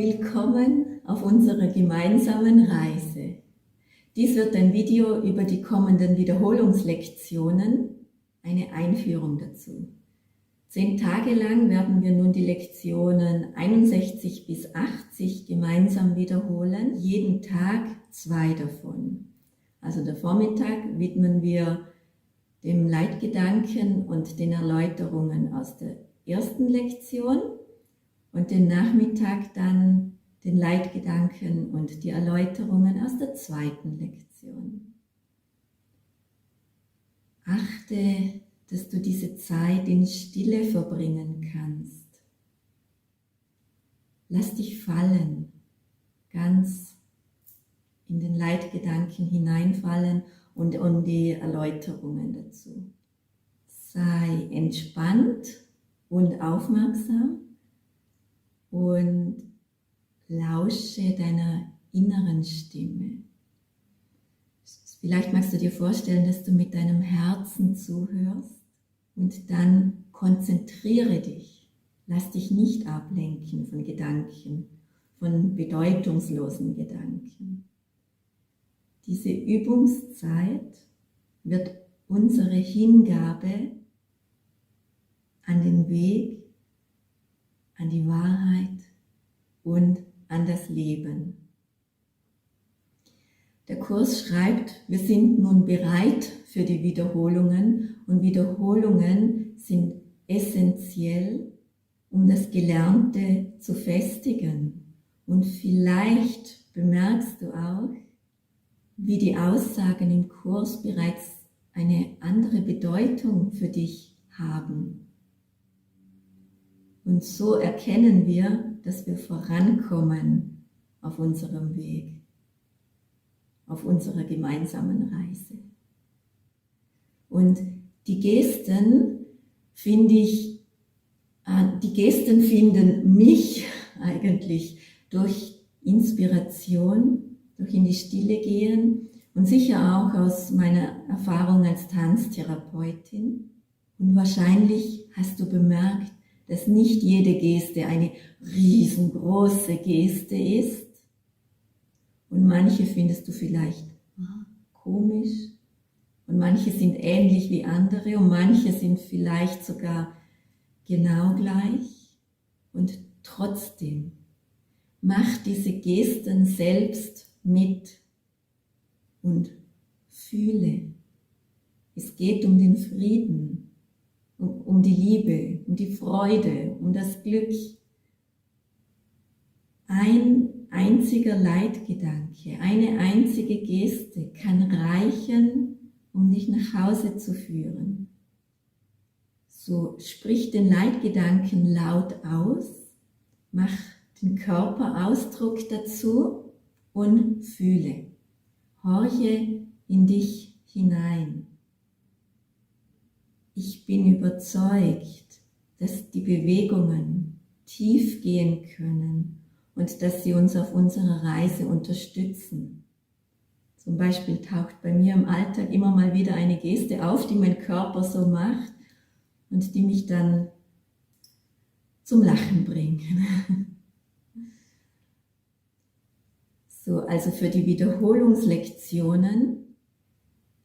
Willkommen auf unserer gemeinsamen Reise. Dies wird ein Video über die kommenden Wiederholungslektionen, eine Einführung dazu. 10 Tage lang werden wir nun die Lektionen 61 bis 80 gemeinsam wiederholen, jeden Tag 2 davon. Also der Vormittag widmen wir dem Leitgedanken und den Erläuterungen aus der ersten Lektion und den Nachmittag dann den Leitgedanken und die Erläuterungen aus der zweiten Lektion. Achte, dass du diese Zeit in Stille verbringen kannst. Lass dich fallen, ganz in den Leitgedanken hineinfallen und die Erläuterungen dazu. Sei entspannt und aufmerksam und lausche deiner inneren Stimme. Vielleicht magst du dir vorstellen, dass du mit deinem Herzen zuhörst und dann konzentriere dich. Lass dich nicht ablenken von Gedanken, von bedeutungslosen Gedanken. Diese Übungszeit wird unsere Hingabe an den Weg, an die Wahrheit und an das Leben. Der Kurs schreibt, wir sind nun bereit für die Wiederholungen und Wiederholungen sind essentiell, um das Gelernte zu festigen. Und vielleicht bemerkst du auch, wie die Aussagen im Kurs bereits eine andere Bedeutung für dich haben. Und so erkennen wir, dass wir vorankommen auf unserem Weg, auf unserer gemeinsamen Reise. Und die Gesten finden mich eigentlich durch Inspiration, durch in die Stille gehen und sicher auch aus meiner Erfahrung als Tanztherapeutin. Und wahrscheinlich hast du bemerkt, dass nicht jede Geste eine riesengroße Geste ist. Und manche findest du vielleicht komisch und manche sind ähnlich wie andere und manche sind vielleicht sogar genau gleich. Und trotzdem, mach diese Gesten selbst mit und fühle. Es geht um den Frieden, um die Liebe, um die Freude, um das Glück. Ein einziger Leitgedanke, eine einzige Geste kann reichen, um dich nach Hause zu führen. So sprich den Leitgedanken laut aus, mach den Körperausdruck dazu und fühle. Horche in dich hinein. Ich bin überzeugt, dass die Bewegungen tief gehen können und dass sie uns auf unserer Reise unterstützen. Zum Beispiel taucht bei mir im Alltag immer mal wieder eine Geste auf, die mein Körper so macht und die mich dann zum Lachen bringt. So, also für die Wiederholungslektionen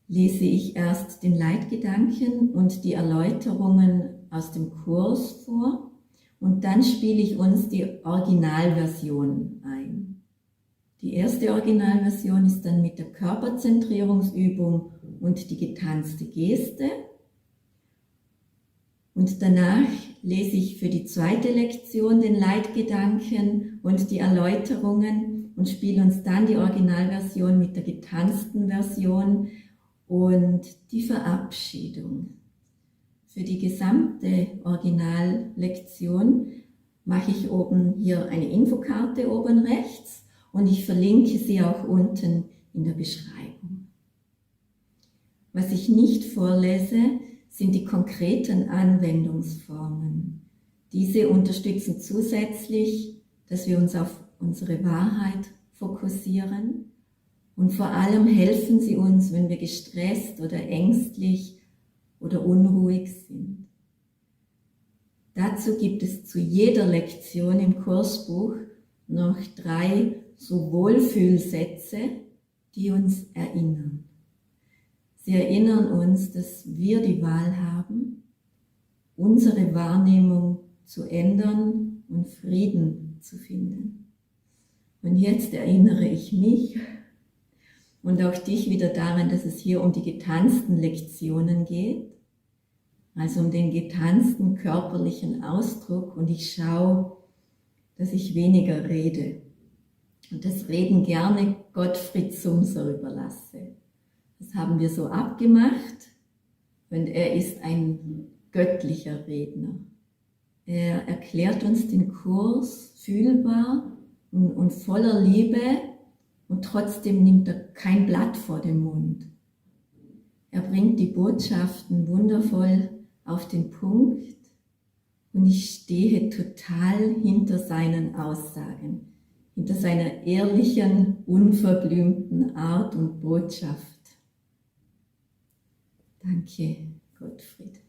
lese ich erst den Leitgedanken und die Erläuterungen aus dem Kurs vor und dann spiele ich uns die Originalversion ein. Die erste Originalversion ist dann mit der Körperzentrierungsübung und die getanzte Geste. Und danach lese ich für die zweite Lektion den Leitgedanken und die Erläuterungen und spiele uns dann die Originalversion mit der getanzten Version und die Verabschiedung. Für die gesamte Originallektion mache ich oben hier eine Infokarte oben rechts und ich verlinke sie auch unten in der Beschreibung. Was ich nicht vorlese, sind die konkreten Anwendungsformen. Diese unterstützen zusätzlich, dass wir uns auf unsere Wahrheit fokussieren und vor allem helfen sie uns, wenn wir gestresst oder ängstlich oder unruhig sind. Dazu gibt es zu jeder Lektion im Kursbuch noch 3 so Wohlfühlsätze, die uns erinnern. Sie erinnern uns, dass wir die Wahl haben, unsere Wahrnehmung zu ändern und Frieden zu finden. Und jetzt erinnere ich mich und auch dich wieder daran, dass es hier um die getanzten Lektionen geht, also um den getanzten körperlichen Ausdruck, und ich schaue, dass ich weniger rede und das Reden gerne Gottfried Sumser überlasse. Das haben wir so abgemacht und er ist ein göttlicher Redner. Er erklärt uns den Kurs fühlbar und voller Liebe und trotzdem nimmt er kein Blatt vor den Mund. Er bringt die Botschaften wundervoll auf den Punkt und ich stehe total hinter seinen Aussagen, hinter seiner ehrlichen, unverblümten Art und Botschaft. Danke, Gottfried.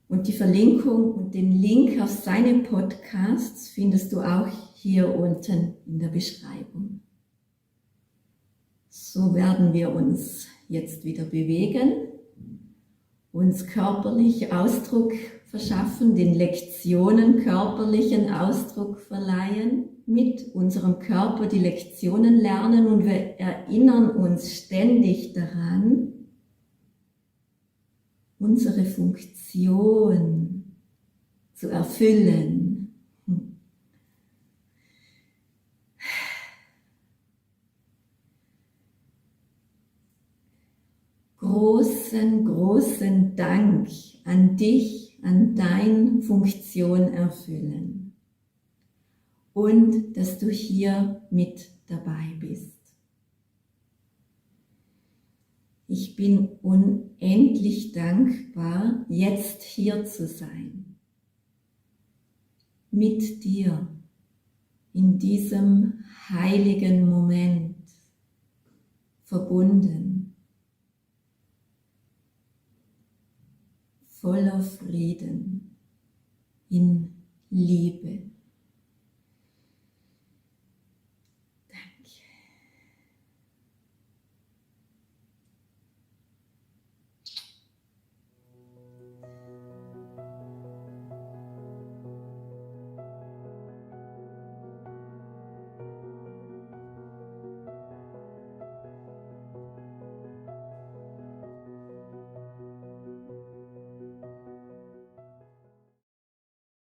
Und die Verlinkung und den Link auf seine Podcasts findest du auch hier unten in der Beschreibung. So werden wir uns jetzt wieder bewegen, uns körperlich Ausdruck verschaffen, den Lektionen körperlichen Ausdruck verleihen, mit unserem Körper die Lektionen lernen und wir erinnern uns ständig daran, unsere Funktion zu erfüllen. Großen Dank an dich, an deine Funktion erfüllen und dass du hier mit dabei bist. Ich bin unendlich dankbar, jetzt hier zu sein, mit dir in diesem heiligen Moment verbunden, voller Frieden, in Liebe. Danke.